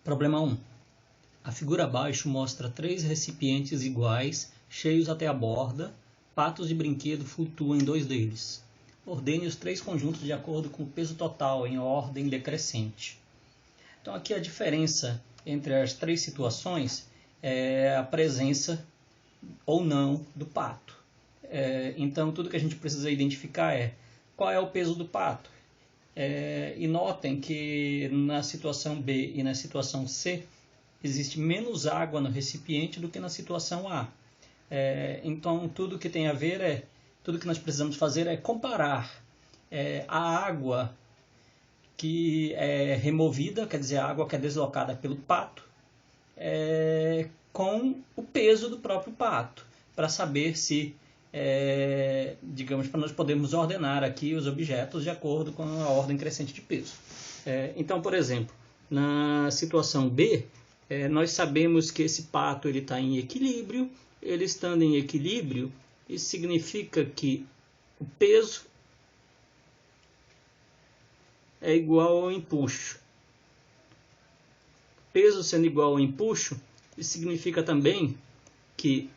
Problema 1. A figura abaixo mostra 3 recipientes iguais, cheios até a borda. Patos de brinquedo flutuam em 2 deles. Ordene os 3 conjuntos de acordo com o peso total, em ordem decrescente. Então aqui a diferença entre as 3 situações é a presença ou não do pato. Então tudo que a gente precisa identificar é qual é o peso do pato. E notem que na situação B e na situação C existe menos água no recipiente do que na situação A. Então tudo que tem a ver tudo que nós precisamos fazer é comparar a água que é removida, quer dizer, a água que é deslocada pelo pato, com o peso do próprio pato, para saber se, digamos, para nós podermos ordenar aqui os objetos de acordo com a ordem crescente de peso. Então, por exemplo, na situação B, nós sabemos que esse pato está em equilíbrio. Ele estando em equilíbrio, isso significa que o peso é igual ao empuxo. Peso sendo igual ao empuxo, isso significa também que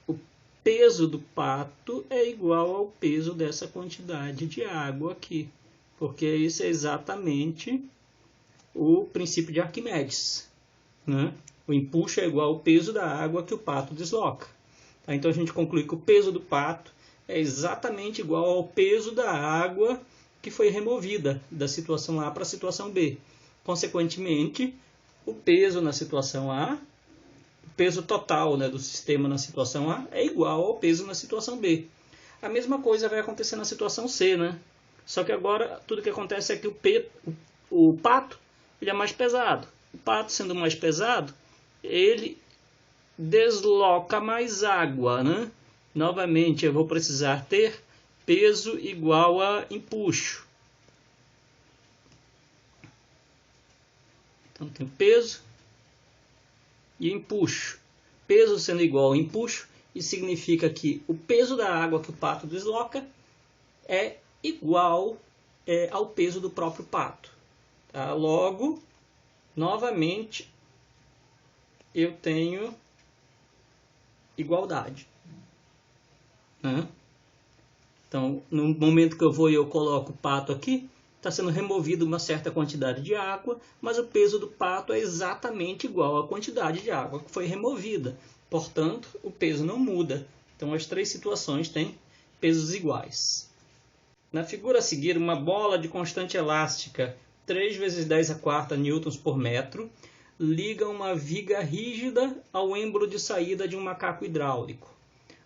o peso do pato é igual ao peso dessa quantidade de água aqui, porque isso é exatamente o princípio de Arquimedes, né? O empuxo é igual ao peso da água que o pato desloca. Então a gente conclui que o peso do pato é exatamente igual ao peso da água que foi removida da situação A para a situação B. Consequentemente, o peso na situação A, o peso total, né, do sistema na situação A é igual ao peso na situação B. A mesma coisa vai acontecer na situação C, né? Só que agora tudo que acontece é que o pato ele é mais pesado. O pato sendo mais pesado, ele desloca mais água, né? Novamente, eu vou precisar ter peso igual a empuxo. Então, tem peso e empuxo. Peso sendo igual a empuxo, isso significa que o peso da água que o pato desloca é igual ao peso do próprio pato. Tá? Logo, novamente, eu tenho igualdade. Né? Então, no momento que eu coloco o pato aqui, está sendo removido uma certa quantidade de água, mas o peso do pato é exatamente igual à quantidade de água que foi removida. Portanto, o peso não muda. Então, as 3 situações têm pesos iguais. Na figura a seguir, uma bola de constante elástica 3 vezes 10 a quarta newtons por metro liga uma viga rígida ao êmbolo de saída de um macaco hidráulico.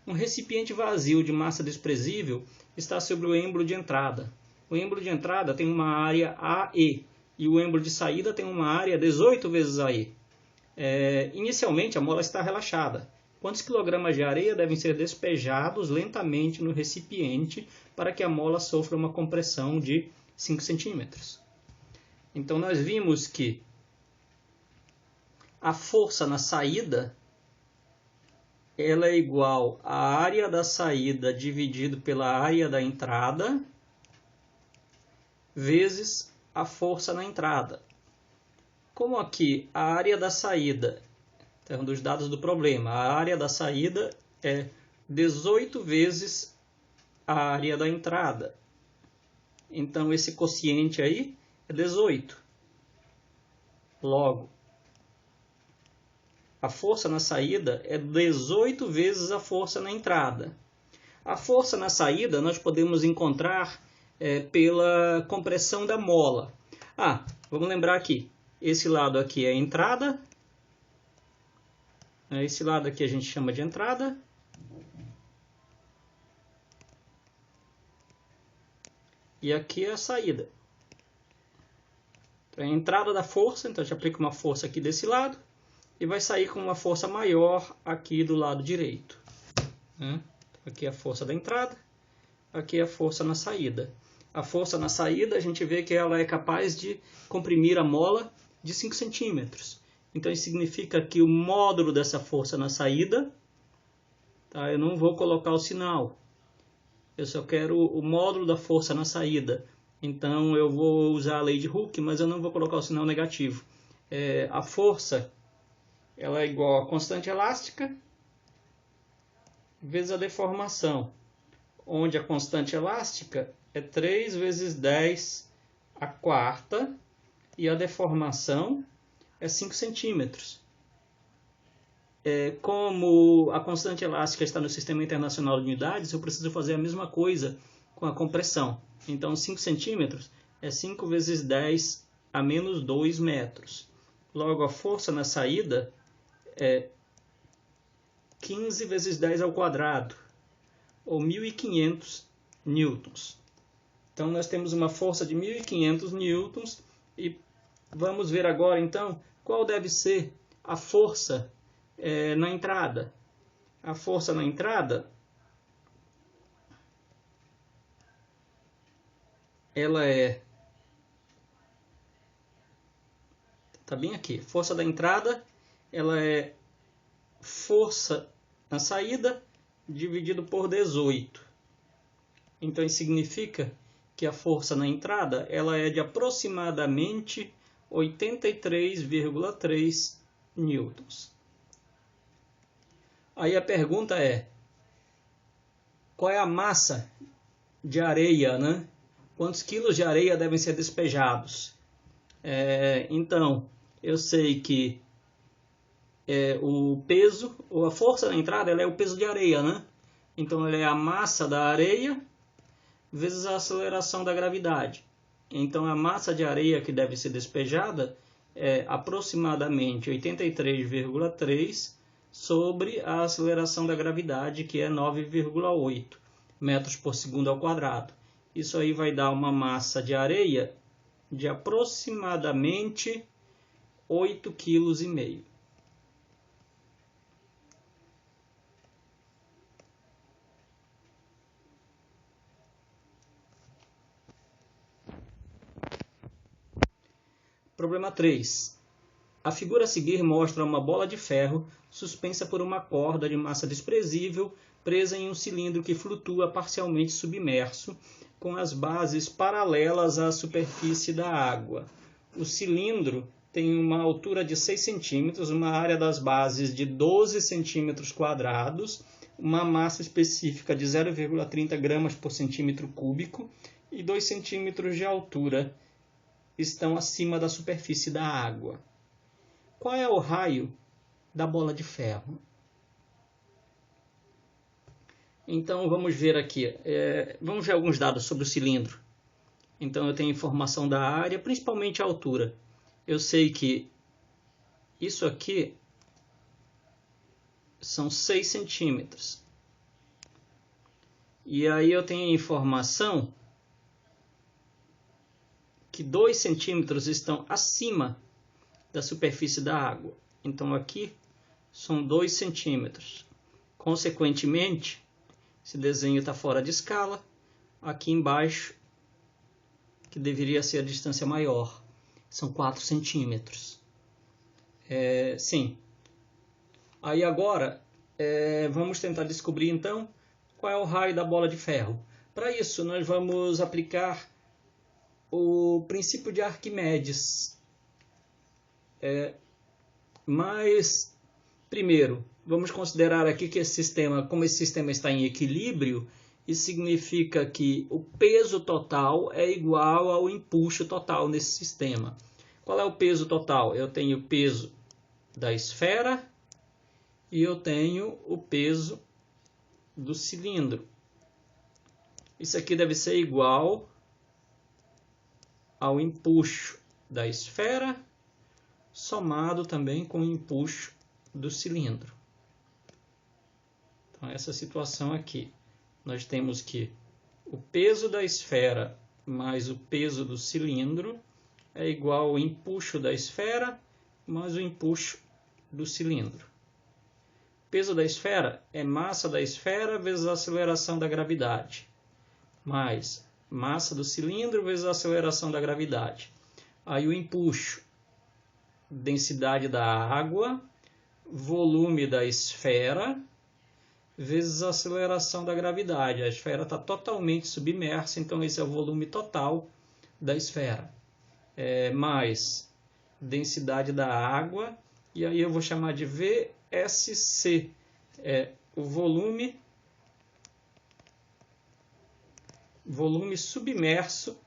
Um recipiente vazio de massa desprezível está sobre o êmbolo de entrada. O êmbolo de entrada tem uma área AE e o êmbolo de saída tem uma área 18 vezes AE. Inicialmente, a mola está relaxada. Quantos quilogramas de areia devem ser despejados lentamente no recipiente para que a mola sofra uma compressão de 5 centímetros? Então, nós vimos que a força na saída ela é igual à área da saída dividido pela área da entrada vezes a força na entrada. Como aqui a área da saída, é um dos dados do problema, a área da saída é 18 vezes a área da entrada. Então esse quociente aí é 18. Logo, a força na saída é 18 vezes a força na entrada. A força na saída nós podemos encontrar pela compressão da mola. Vamos lembrar aqui. Esse lado aqui é a entrada. Esse lado aqui a gente chama de entrada. E aqui é a saída. Então, é a entrada da força, então a gente aplica uma força aqui desse lado. E vai sair com uma força maior aqui do lado direito. Aqui é a força da entrada, aqui é a força na saída. A força na saída, a gente vê que ela é capaz de comprimir a mola de 5 centímetros. Então, isso significa que o módulo dessa força na saída, tá? Eu não vou colocar o sinal. Eu só quero o módulo da força na saída. Então eu vou usar a lei de Hooke, mas eu não vou colocar o sinal negativo. A força ela é igual a constante elástica vezes a deformação, onde a constante elástica é 3 vezes 10 a quarta e a deformação é 5 centímetros. Como a constante elástica está no Sistema Internacional de Unidades, eu preciso fazer a mesma coisa com a compressão. Então 5 centímetros é 5 vezes 10 a menos 2 metros. Logo, a força na saída é 15 vezes 10 ao quadrado, ou 1.500 newtons. Então nós temos uma força de 1.500 newtons e vamos ver agora então qual deve ser a força na entrada. A força na entrada ela tá bem aqui. Força da entrada ela é força na saída dividido por 18. Então isso significa que a força na entrada ela é de aproximadamente 83,3 newtons. Aí a pergunta é, qual é a massa de areia, né? Quantos quilos de areia devem ser despejados? Então, eu sei que o peso, ou a força na entrada, ela é o peso de areia, né? Então, ela é a massa da areia vezes a aceleração da gravidade. Então, a massa de areia que deve ser despejada é aproximadamente 83,3 sobre a aceleração da gravidade, que é 9,8 metros por segundo ao quadrado. Isso aí vai dar uma massa de areia de aproximadamente 8,5 kg. Problema 3. A figura a seguir mostra uma bola de ferro suspensa por uma corda de massa desprezível presa em um cilindro que flutua parcialmente submerso, com as bases paralelas à superfície da água. O cilindro tem uma altura de 6 centímetros, uma área das bases de 12 centímetros quadrados, uma massa específica de 0,30 gramas por centímetro cúbico e 2 centímetros de altura estão acima da superfície da água. Qual é o raio da bola de ferro? Então vamos ver aqui, vamos ver alguns dados sobre o cilindro. Então eu tenho informação da área, principalmente a altura. Eu sei que isso aqui são 6 centímetros. E aí eu tenho a informação que 2 centímetros estão acima da superfície da água. Então aqui são 2 centímetros. Consequentemente, esse desenho está fora de escala. Aqui embaixo, que deveria ser a distância maior, são 4 centímetros. Sim. Aí agora, vamos tentar descobrir então qual é o raio da bola de ferro. Para isso, nós vamos aplicar o princípio de Arquimedes. Mas, primeiro, vamos considerar aqui que esse sistema, como esse sistema está em equilíbrio, isso significa que o peso total é igual ao empuxo total nesse sistema. Qual é o peso total? Eu tenho o peso da esfera e eu tenho o peso do cilindro. Isso aqui deve ser igual ao empuxo da esfera somado também com o empuxo do cilindro. Então, essa situação aqui, nós temos que o peso da esfera mais o peso do cilindro é igual ao empuxo da esfera mais o empuxo do cilindro. O peso da esfera é massa da esfera vezes a aceleração da gravidade, mais massa do cilindro vezes a aceleração da gravidade. Aí o empuxo, densidade da água, volume da esfera, vezes a aceleração da gravidade. A esfera está totalmente submersa, então esse é o volume total da esfera, mais densidade da água, e aí eu vou chamar de VSC, o volume submerso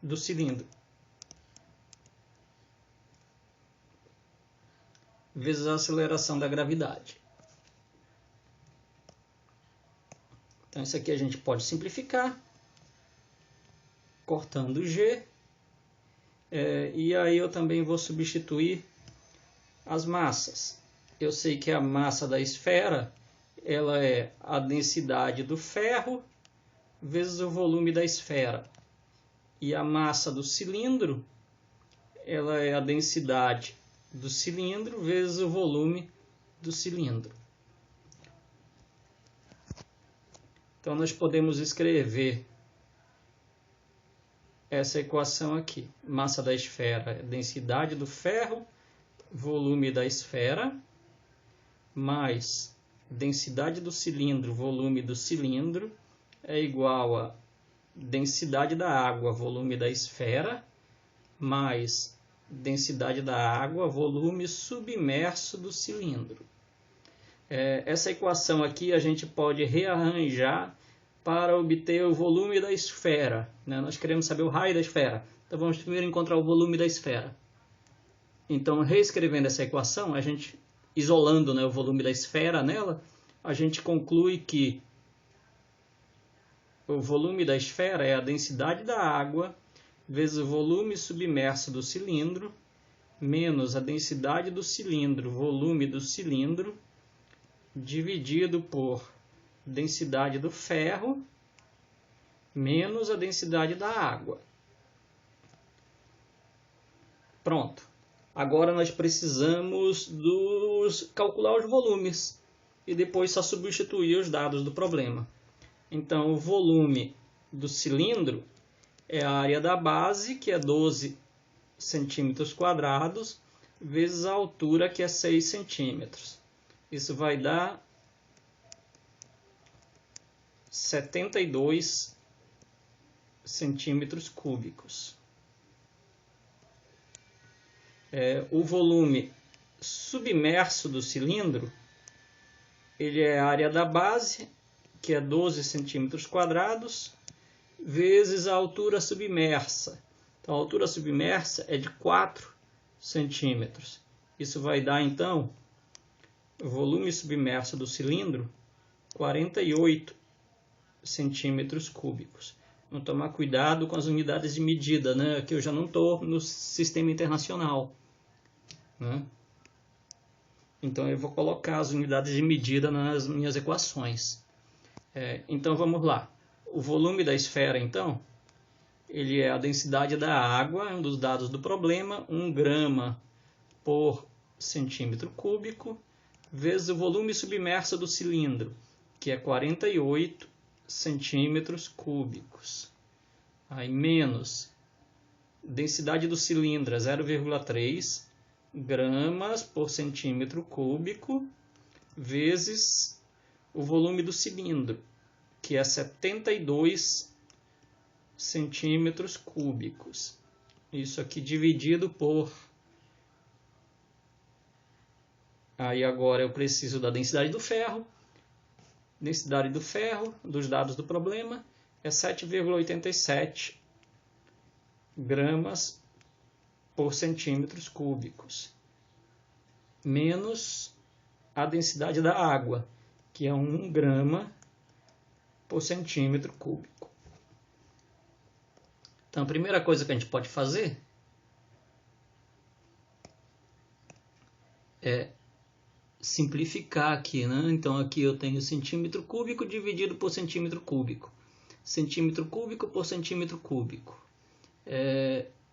do cilindro, vezes a aceleração da gravidade. Então isso aqui a gente pode simplificar, cortando G, e aí eu também vou substituir as massas. Eu sei que a massa da esfera, ela é a densidade do ferro vezes o volume da esfera. E a massa do cilindro, ela é a densidade do cilindro vezes o volume do cilindro. Então nós podemos escrever essa equação aqui. Massa da esfera é densidade do ferro, volume da esfera, mais densidade do cilindro, volume do cilindro, é igual a densidade da água, volume da esfera, mais densidade da água, volume submerso do cilindro. Essa equação aqui a gente pode rearranjar para obter o volume da esfera, né? Nós queremos saber o raio da esfera, então vamos primeiro encontrar o volume da esfera. Então, reescrevendo essa equação, a gente, isolando, né, o volume da esfera nela, a gente conclui que o volume da esfera é a densidade da água vezes o volume submerso do cilindro, menos a densidade do cilindro, volume do cilindro, dividido por densidade do ferro, menos a densidade da água. Pronto. Agora nós precisamos calcular os volumes e depois só substituir os dados do problema. Então, o volume do cilindro é a área da base, que é 12 centímetros quadrados, vezes a altura, que é 6 centímetros. Isso vai dar 72 centímetros cúbicos. O volume submerso do cilindro, ele é a área da base, que é 12 centímetros quadrados, vezes a altura submersa. Então, a altura submersa é de 4 centímetros. Isso vai dar, então, o volume submerso do cilindro, 48 centímetros cúbicos. Vamos tomar cuidado com as unidades de medida, né? Que eu já não estou no sistema internacional, né? Então, eu vou colocar as unidades de medida nas minhas equações. Então, vamos lá. O volume da esfera, então, ele é a densidade da água, é um dos dados do problema, 1 grama por centímetro cúbico, vezes o volume submerso do cilindro, que é 48 centímetros cúbicos. Aí, menos densidade do cilindro, é 0,3 gramas por centímetro cúbico, vezes o volume do cilindro, que é 72 centímetros cúbicos. Isso aqui dividido por... Aí agora eu preciso da densidade do ferro. Densidade do ferro, dos dados do problema, é 7,87 gramas por centímetros cúbicos. Menos a densidade da água, que é 1 grama por centímetro cúbico. Então, a primeira coisa que a gente pode fazer é simplificar aqui, né? Então, aqui eu tenho centímetro cúbico dividido por centímetro cúbico. Centímetro cúbico por centímetro cúbico.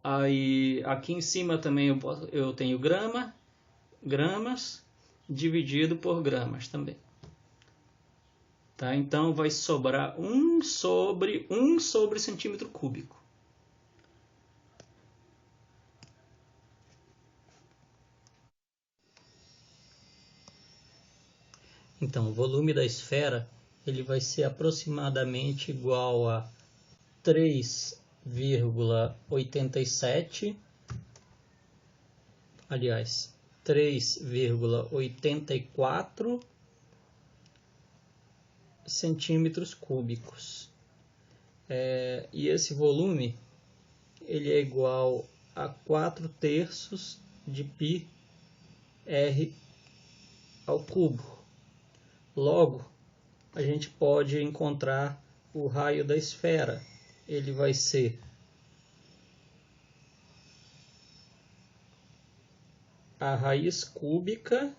Aí, aqui em cima também eu tenho gramas, dividido por gramas também. Tá? Então, vai sobrar 1 sobre centímetro cúbico. Então, o volume da esfera ele vai ser aproximadamente igual a 3,87, aliás, 3,84 centímetros cúbicos. E esse volume ele é igual a 4/3 de π r ao cubo. Logo, a gente pode encontrar o raio da esfera. Ele vai ser a raiz cúbica,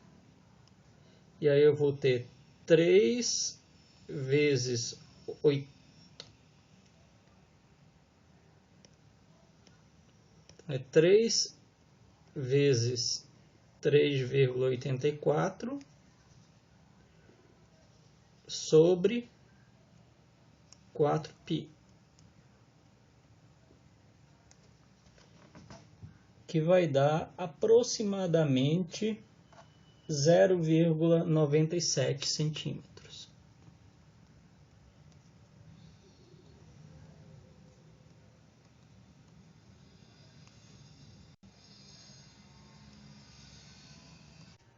e aí eu vou ter 3 vezes 8. 3 vezes 3,84 sobre 4π, que vai dar aproximadamente 0,97 centímetros.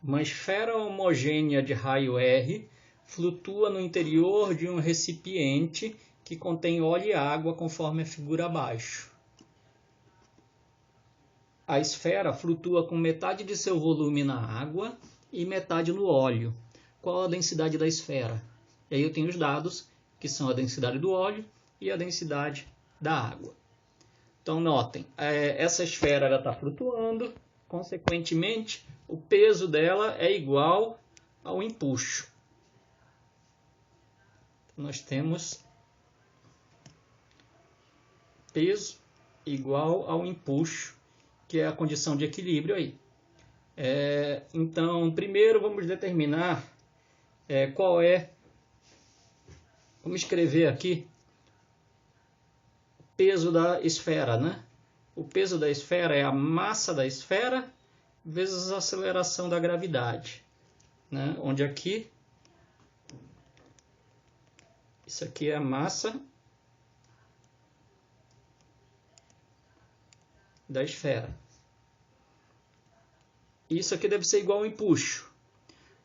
Uma esfera homogênea de raio R flutua no interior de um recipiente que contém óleo e água, conforme a figura abaixo. A esfera flutua com metade de seu volume na água e metade no óleo. Qual a densidade da esfera? E aí eu tenho os dados, que são a densidade do óleo e a densidade da água. Então notem, essa esfera está flutuando, consequentemente o peso dela é igual ao empuxo. Nós temos peso igual ao empuxo, que é a condição de equilíbrio aí. Então, primeiro vamos determinar qual é. Vamos escrever aqui o peso da esfera, né? O peso da esfera é a massa da esfera vezes a aceleração da gravidade, né? Onde aqui, isso aqui é a massa da esfera. Isso aqui deve ser igual ao empuxo.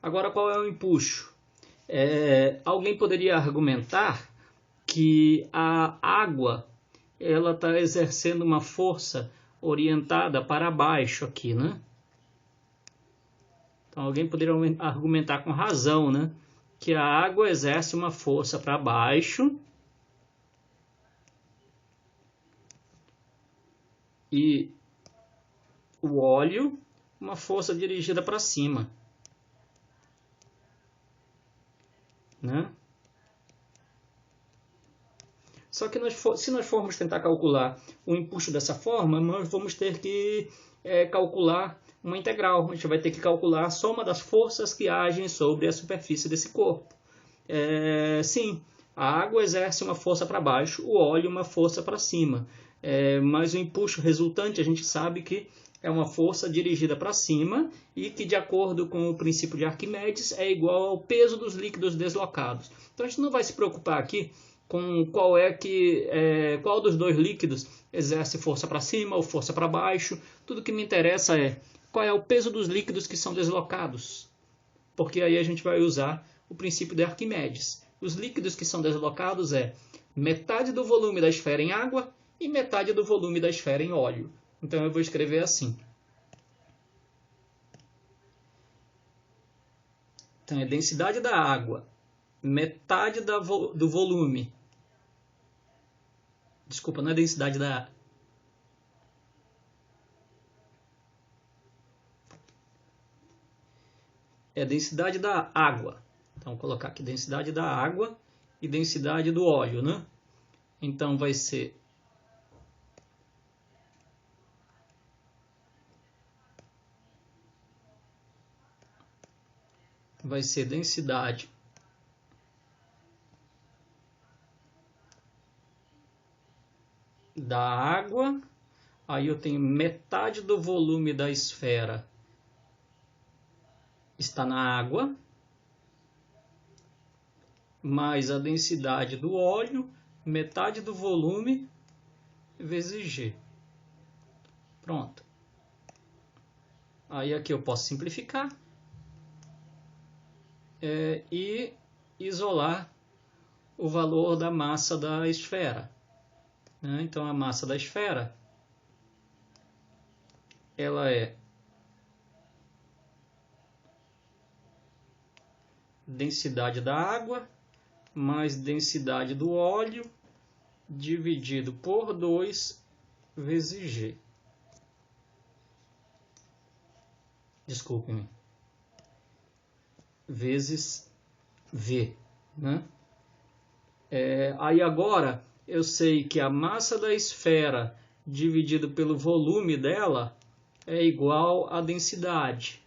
Agora, qual é o empuxo? Alguém poderia argumentar que a água ela está exercendo uma força orientada para baixo aqui, né? Então, alguém poderia argumentar com razão, né? Que a água exerce uma força para baixo e o óleo uma força dirigida para cima, né? Só que se nós formos tentar calcular o empuxo dessa forma, nós vamos ter que calcular uma integral. A gente vai ter que calcular a soma das forças que agem sobre a superfície desse corpo. Sim, a água exerce uma força para baixo, o óleo uma força para cima. Mas o empuxo resultante a gente sabe que é uma força dirigida para cima e que, de acordo com o princípio de Arquimedes, é igual ao peso dos líquidos deslocados. Então a gente não vai se preocupar aqui com qual dos dois líquidos exerce força para cima ou força para baixo. Tudo que me interessa é qual é o peso dos líquidos que são deslocados, porque aí a gente vai usar o princípio de Arquimedes. Os líquidos que são deslocados é metade do volume da esfera em água e metade do volume da esfera em óleo. Então eu vou escrever assim. Então é densidade da água, metade do volume. Desculpa, não é densidade da... É densidade da água. Então vou colocar aqui densidade da água e densidade do óleo, né? Então vai ser densidade da água, aí eu tenho metade do volume da esfera está na água, mais a densidade do óleo, metade do volume, vezes G. Pronto. Aí aqui eu posso simplificar e isolar o valor da massa da esfera. Então a massa da esfera ela é densidade da água mais densidade do óleo dividido por 2 vezes G. Desculpe-me. Vezes V. Aí agora eu sei que a massa da esfera dividido pelo volume dela é igual à densidade.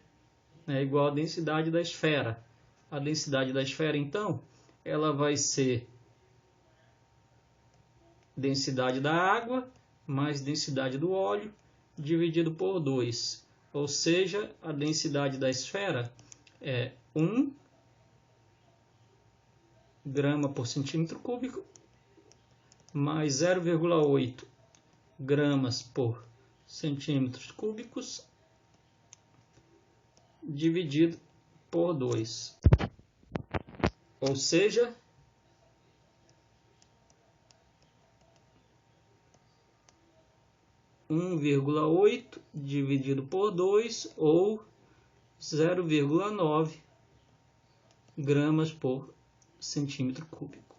É igual à densidade da esfera. A densidade da esfera, então, ela vai ser densidade da água mais densidade do óleo dividido por 2. Ou seja, a densidade da esfera é 1 grama por centímetro cúbico mais 0,8 gramas por centímetros cúbicos dividido por 2. Ou seja, um 1,8 dividido por 2 ou 0,9 gramas por centímetro cúbico.